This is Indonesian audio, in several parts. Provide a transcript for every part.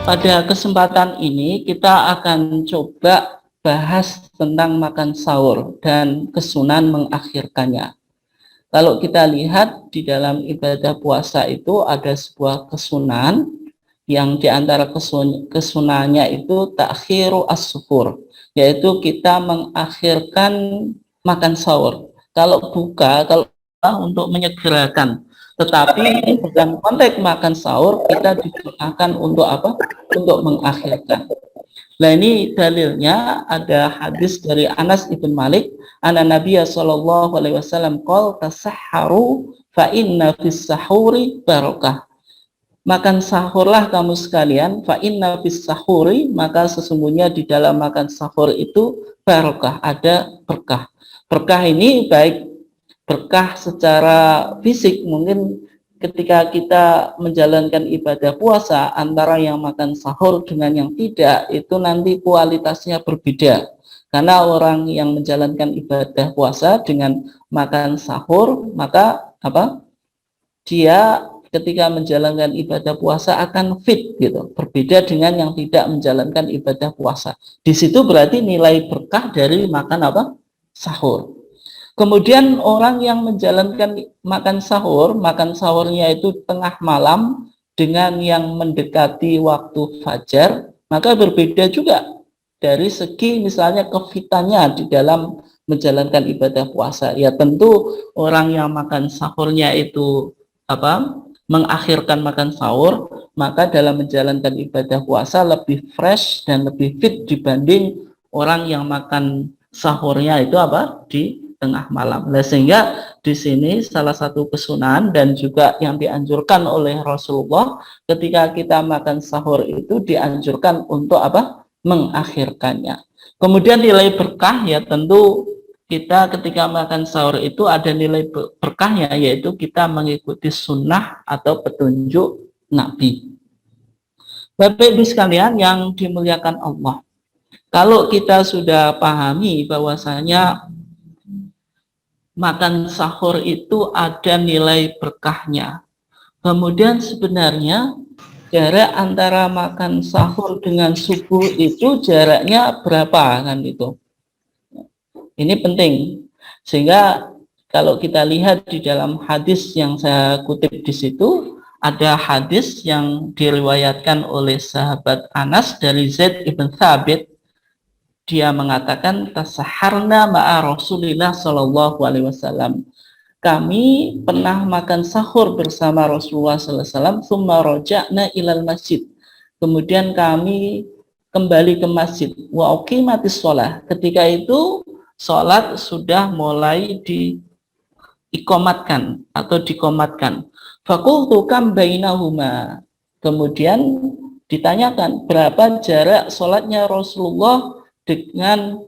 Pada kesempatan ini kita akan coba bahas tentang makan sahur dan kesunahan mengakhirkannya. Kalau kita lihat di dalam ibadah puasa itu ada sebuah kesunahan yang diantara kesunahannya itu takhiru as-suhur, yaitu kita mengakhirkan makan sahur. Kalau untuk menyegerakan, tetapi dalam konteks makan sahur kita digunakan untuk apa? Untuk mengakhirkan. Nah ini dalilnya ada hadis dari Anas ibn Malik, anna Nabiya sallallahu alaihi wasallam qol tasahharu fa inna fis sahuri barakah. Makan sahurlah kamu sekalian, fa inna fis sahuri, maka sesungguhnya di dalam makan sahur itu barakah, ada berkah. Berkah ini baik berkah secara fisik, mungkin ketika kita menjalankan ibadah puasa antara yang makan sahur dengan yang tidak itu nanti kualitasnya berbeda, karena orang yang menjalankan ibadah puasa dengan makan sahur maka dia ketika menjalankan ibadah puasa akan fit gitu, berbeda dengan yang tidak menjalankan ibadah puasa. Di situ berarti nilai berkah dari makan sahur. Kemudian orang yang menjalankan makan sahurnya itu tengah malam dengan yang mendekati waktu fajar, maka berbeda juga dari segi misalnya kefitannya di dalam menjalankan ibadah puasa. Ya tentu orang yang makan sahurnya itu mengakhirkan makan sahur, maka dalam menjalankan ibadah puasa lebih fresh dan lebih fit dibanding orang yang makan sahurnya itu di tengah malam. Nah, sehingga di sini salah satu kesunahan dan juga yang dianjurkan oleh Rasulullah ketika kita makan sahur itu dianjurkan untuk mengakhirkannya. Kemudian nilai berkah ya tentu kita ketika makan sahur itu ada nilai berkahnya, yaitu kita mengikuti sunnah atau petunjuk Nabi. Bapak Ibu sekalian yang dimuliakan Allah, kalau kita sudah pahami bahwasanya makan sahur itu ada nilai berkahnya, kemudian sebenarnya jarak antara makan sahur dengan subuh itu jaraknya berapa kan itu? Ini penting, sehingga kalau kita lihat di dalam hadis yang saya kutip di situ, ada hadis yang diriwayatkan oleh sahabat Anas dari Zaid ibn Thabit. Dia mengatakan tasaharna ma'a Rasulillah sallallahu alaihi wasallam. Kami pernah makan sahur bersama Rasulullah sallallahu alaihi wasallam, tsumma raja'na ilal masjid. Kemudian kami kembali ke masjid. Wa uqimatis shalah. Ketika itu sholat sudah mulai diikomatkan atau dikomatkan. Fakultu kam bainahuma. Kemudian ditanyakan berapa jarak sholatnya Rasulullah dengan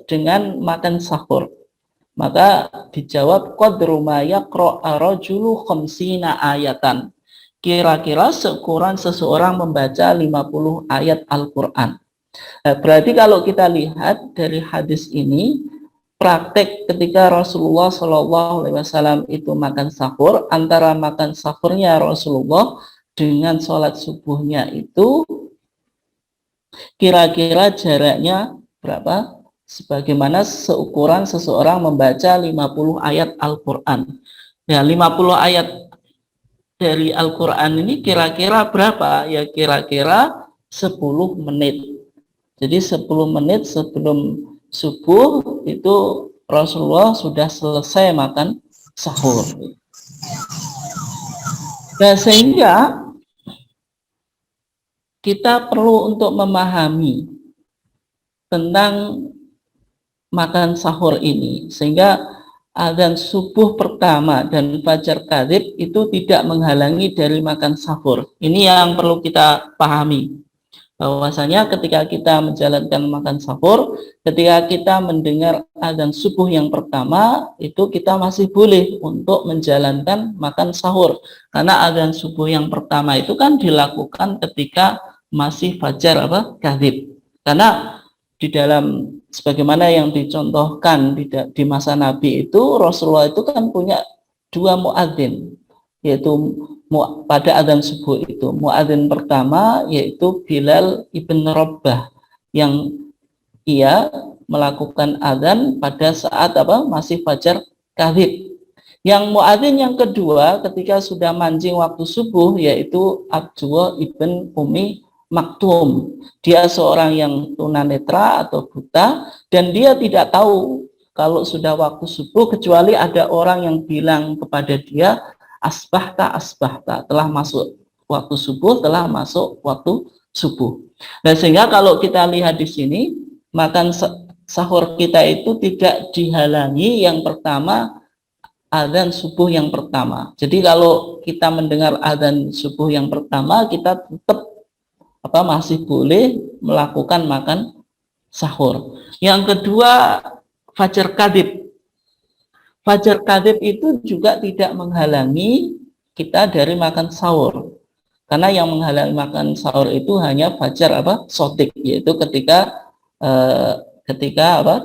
dengan makan sahur. Maka dijawab qadru ma yaqra'a rajulu khamsina ayatan. Kira-kira seukuran seseorang membaca 50 ayat Al-Qur'an. Nah, berarti kalau kita lihat dari hadis ini, praktek ketika Rasulullah Shallallahu Alaihi Wasallam itu makan sahur, antara makan sahurnya Rasulullah dengan sholat subuhnya itu kira-kira jaraknya berapa? Sebagaimana seukuran seseorang membaca 50 ayat Al-Quran. Ya, 50 ayat dari Al-Quran ini kira-kira berapa? Ya kira-kira 10 menit. Jadi 10 menit sebelum subuh itu Rasulullah sudah selesai makan sahur. Nah, sehingga kita perlu untuk memahami tentang makan sahur ini, sehingga adzan subuh pertama dan fajar kadzib itu tidak menghalangi dari makan sahur. Ini yang perlu kita pahami, bahwasanya ketika kita menjalankan makan sahur, ketika kita mendengar adzan subuh yang pertama, itu kita masih boleh untuk menjalankan makan sahur, karena adzan subuh yang pertama itu kan dilakukan ketika masih fajar kadzib. Karena di dalam sebagaimana yang dicontohkan di masa Nabi itu, Rasulullah itu kan punya dua muadzin. yaitu pada adzan subuh itu. Muadzin pertama yaitu Bilal ibn Rabah, yang ia melakukan adzan pada saat masih fajar kadhib. Yang muadzin yang kedua ketika sudah mancing waktu subuh yaitu Abdullah ibn Umi Maktum. Dia seorang yang tunanetra atau buta, dan dia tidak tahu kalau sudah waktu subuh kecuali ada orang yang bilang kepada dia, asbahta asbahta, telah masuk waktu subuh, telah masuk waktu subuh. Nah, sehingga kalau kita lihat di sini, makan sahur kita itu tidak dihalangi yang pertama adzan subuh yang pertama. Jadi kalau kita mendengar adzan subuh yang pertama, kita tetap masih boleh melakukan makan sahur. Yang kedua, fajar kadhib. Fajar kadhib itu juga tidak menghalangi kita dari makan sahur. Karena yang menghalangi makan sahur itu hanya fajar sodik, yaitu ketika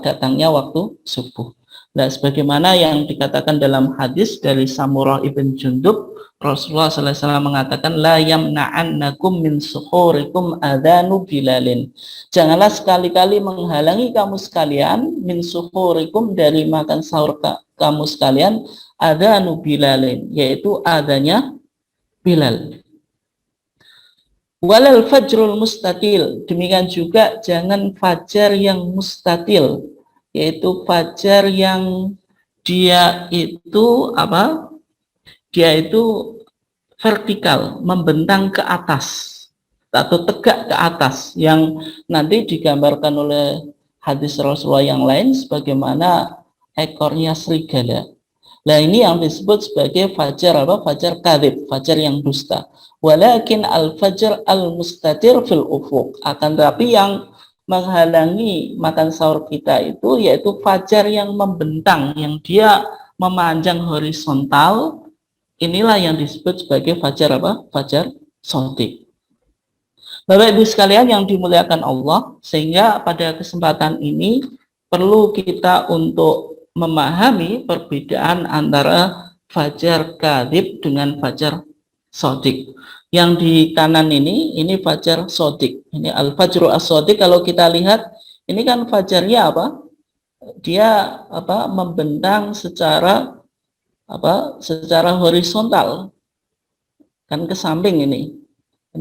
datangnya waktu subuh. Nah, sebagaimana yang dikatakan dalam hadis dari Samurah ibn Jundub, Rasulullah SAW mengatakan, la yamna'annakum min suhurikum adhanu bilalin. Janganlah sekali-kali menghalangi kamu sekalian min suhurikum, dari makan sahur kamu sekalian, adhanu bilalin, yaitu adanya Bilal. Walal fajrul mustatil, demikian juga jangan fajar yang mustatil, yaitu fajar yang dia itu dia itu vertikal, membentang ke atas atau tegak ke atas, yang nanti digambarkan oleh hadis Rasulullah yang lain sebagaimana ekornya serigala. Nah, ini yang disebut sebagai fajar fajar kadhib, fajar yang dusta. Walakin al-fajr al-mustatir fil ufuq, akan tetapi yang menghalangi makan sahur kita itu yaitu fajar yang membentang, yang dia memanjang horizontal. Inilah yang disebut sebagai fajar fajar sodik. Bapak Ibu sekalian yang dimuliakan Allah, sehingga pada kesempatan ini perlu kita untuk memahami perbedaan antara fajar kadhib dengan fajar sodik. Yang di kanan ini fajar sodik. Ini al-fajru as-sodik. Kalau kita lihat, ini kan fajarnya dia membentang secara horizontal, kan ke samping ini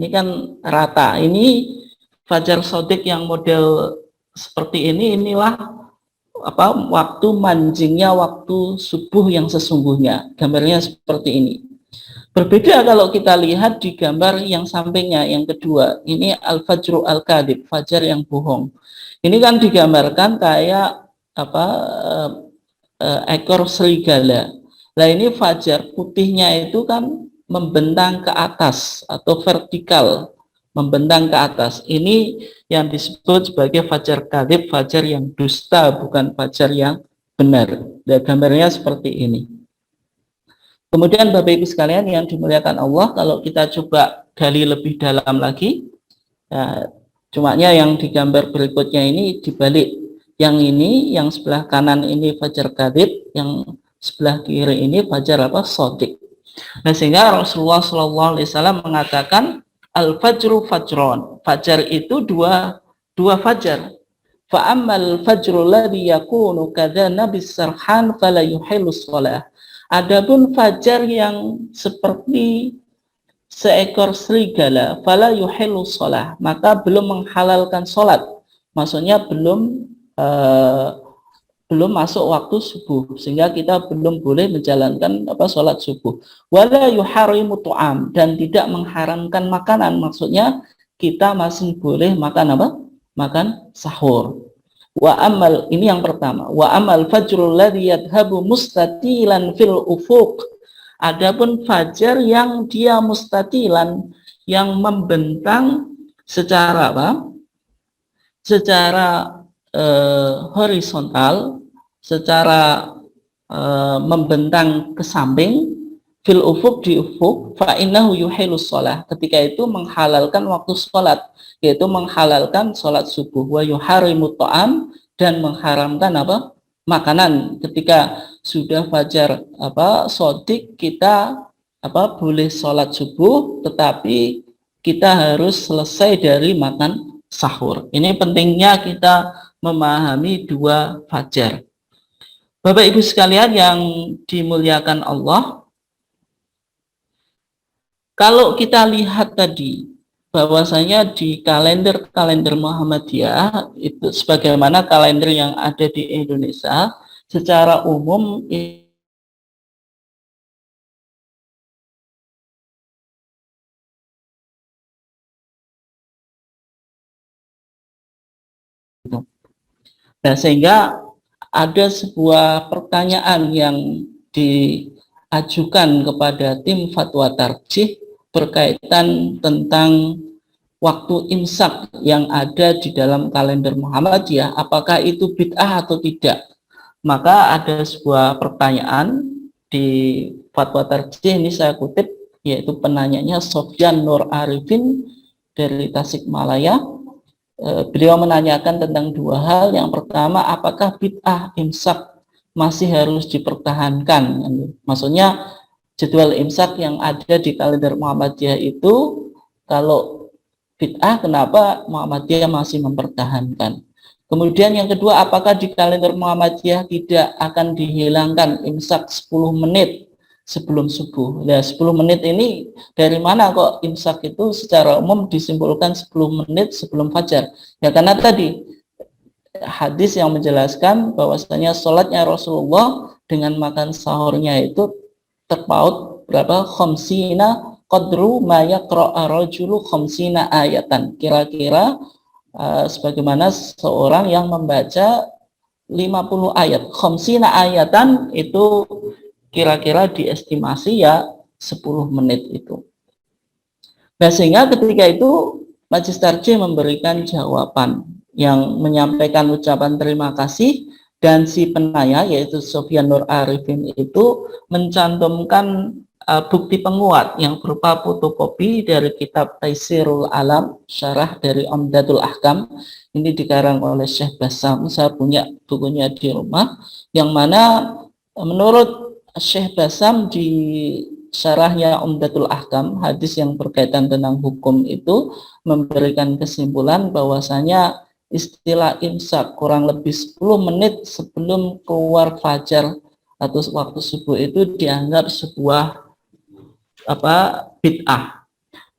kan rata. Ini fajar sodik yang model seperti ini, inilah waktu mancingnya waktu subuh yang sesungguhnya. Gambarnya seperti ini. Berbeda kalau kita lihat di gambar yang sampingnya, yang kedua, ini al-fajru al-kadhib, fajar yang bohong. Ini kan digambarkan kayak ekor serigala. Nah, ini fajar putihnya itu kan membentang ke atas atau vertikal, membentang ke atas. Ini yang disebut sebagai fajar kadhib, fajar yang dusta, bukan fajar yang benar. Dan gambarnya seperti ini. Kemudian Bapak Ibu sekalian yang dimuliakan Allah, kalau kita coba gali lebih dalam lagi, ya, cumanya yang digambar berikutnya ini dibalik. Yang ini, yang sebelah kanan ini fajar kadhib, yang sebelah kiri ini fajar sodik. Nah, sehingga Rasulullah SAW mengatakan al-fajru fajron, fajar itu dua fajar. Fa'ammal fajru ladhi yakunu kadha nabis sarhan fala yuhilu sholah. Adapun fajar yang seperti seekor serigala, fala yuhilu sholah, maka belum menghalalkan sholat. Maksudnya belum masuk waktu subuh, sehingga kita belum boleh menjalankan sholat subuh. Wala yuharimu tu'am, dan tidak mengharamkan makanan, maksudnya kita masih boleh makan makan sahur. Wa amal, ini yang pertama, wa amal fajrul ladzi yadhhabu mustatilan fil ufuq. Adapun fajar yang dia mustatilan, yang membentang secara secara horizontal, secara membentang ke samping, fil ufuk, di ufuk, fa innahu yuhilus sholah, ketika itu menghalalkan waktu sholat, yaitu menghalalkan sholat subuh. Wa yuharimu ta'am, dan mengharamkan makanan. Ketika sudah fajar sodik, kita boleh sholat subuh, tetapi kita harus selesai dari makan sahur. Ini pentingnya kita memahami dua fajar. Bapak Ibu sekalian yang dimuliakan Allah, kalau kita lihat tadi bahwasanya di kalender Muhammadiyah itu sebagaimana kalender yang ada di Indonesia, secara umum nah, sehingga ada sebuah pertanyaan yang diajukan kepada tim fatwa tarjih berkaitan tentang waktu imsak yang ada di dalam kalender Muhammadiyah, apakah itu bid'ah atau tidak. Maka ada sebuah pertanyaan di fatwa tarjih, ini saya kutip, yaitu penanyanya Sofyan Nur Arifin dari Tasikmalaya. Beliau menanyakan tentang dua hal. Yang pertama, apakah bid'ah imsak masih harus dipertahankan? Maksudnya jadwal imsak yang ada di kalender Muhammadiyah itu, kalau bid'ah, kenapa Muhammadiyah masih mempertahankan? Kemudian yang kedua, apakah di kalender Muhammadiyah tidak akan dihilangkan imsak 10 menit sebelum subuh? Nah, 10 menit ini dari mana kok imsak itu secara umum disimpulkan 10 menit sebelum fajar? Ya karena tadi hadis yang menjelaskan bahwasanya sholatnya Rasulullah dengan makan sahurnya itu terpaut berapa? Khamsina qadru ma yaqra'a rajulu khamsina ayatan. Kira-kira sebagaimana seorang yang membaca 50 ayat. Khamsina ayatan itu kira-kira diestimasi ya 10 menit itu. Nah, sehingga ketika itu Majelis Tarjih memberikan jawaban yang menyampaikan ucapan terima kasih, dan si penanya yaitu Sofyan Nur Arifin itu mencantumkan bukti penguat yang berupa fotokopi dari kitab Taisirul Alam, syarah dari Umdatul Ahkam. Ini dikarang oleh Syekh Bassam. Saya punya bukunya di rumah, yang mana menurut Syekh Bassam di syarahnya Umdatul Ahkam, hadis yang berkaitan tentang hukum itu memberikan kesimpulan bahwasanya istilah imsak kurang lebih 10 menit sebelum keluar fajar atau waktu subuh itu dianggap sebuah bid'ah.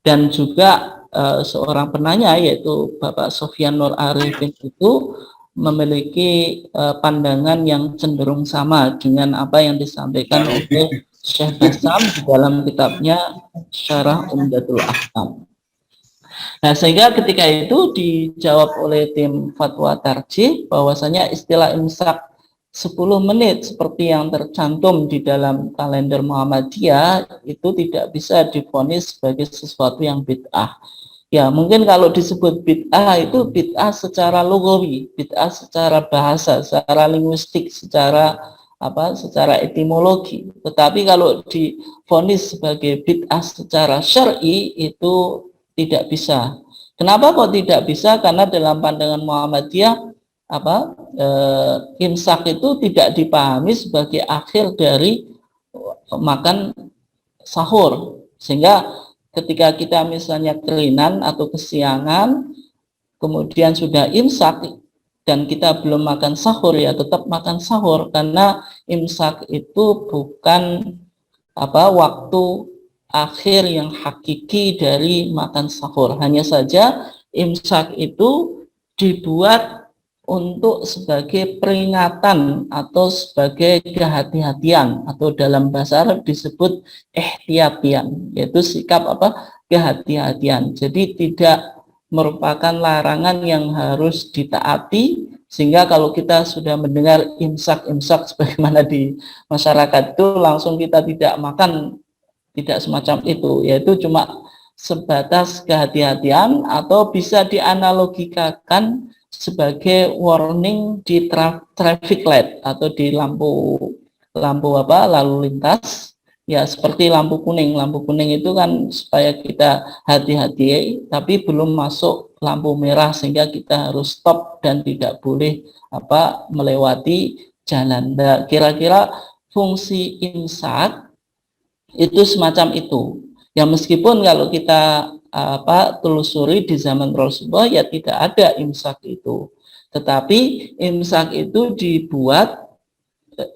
Dan juga seorang penanya yaitu Bapak Sofyan Nur Arifin itu memiliki pandangan yang cenderung sama dengan apa yang disampaikan oleh Syekh Bassam di dalam kitabnya Syarah Umdatul Ahkam. Nah, sehingga ketika itu dijawab oleh tim fatwa tarjih bahwasanya istilah imsak 10 menit seperti yang tercantum di dalam kalender Muhammadiyah itu tidak bisa divonis sebagai sesuatu yang bid'ah. Ya, mungkin kalau disebut bid'ah itu bid'ah secara logawi, bid'ah secara bahasa, secara linguistik, secara etimologi. Tetapi kalau divonis sebagai bid'ah secara syar'i itu tidak bisa. Kenapa kok tidak bisa? Karena dalam pandangan Muhammadiyah imsak itu tidak dipahami sebagai akhir dari makan sahur, sehingga ketika kita misalnya kelinan atau kesiangan kemudian sudah imsak dan kita belum makan sahur, ya tetap makan sahur, karena imsak itu bukan waktu akhir yang hakiki dari makan sahur. Hanya saja imsak itu dibuat untuk sebagai peringatan atau sebagai kehati-hatian, atau dalam bahasa Arab disebut ihtiyatian, yaitu sikap kehati-hatian. Jadi tidak merupakan larangan yang harus ditaati, sehingga kalau kita sudah mendengar imsak sebagaimana di masyarakat itu langsung kita tidak makan, tidak semacam itu, yaitu cuma sebatas kehati-hatian, atau bisa dianalogikan sebagai warning di traffic light atau di lampu lalu lintas. Ya, seperti lampu kuning itu kan supaya kita hati-hati, tapi belum masuk lampu merah sehingga kita harus stop dan tidak boleh melewati jalan. Nah, kira-kira fungsi imsak Itu semacam itu. Ya meskipun kalau kita telusuri di zaman Rasulullah ya tidak ada imsak itu. Tetapi imsak itu dibuat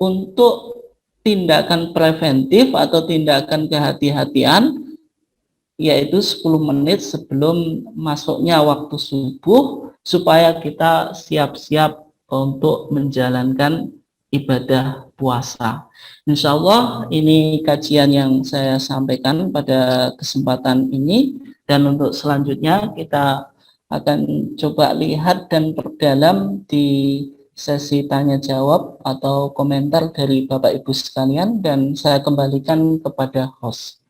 untuk tindakan preventif atau tindakan kehati-hatian, yaitu 10 menit sebelum masuknya waktu subuh, supaya kita siap-siap untuk menjalankan ibadah puasa. Insya Allah ini kajian yang saya sampaikan pada kesempatan ini, dan untuk selanjutnya kita akan coba lihat dan perdalam di sesi tanya jawab atau komentar dari Bapak Ibu sekalian, dan saya kembalikan kepada host.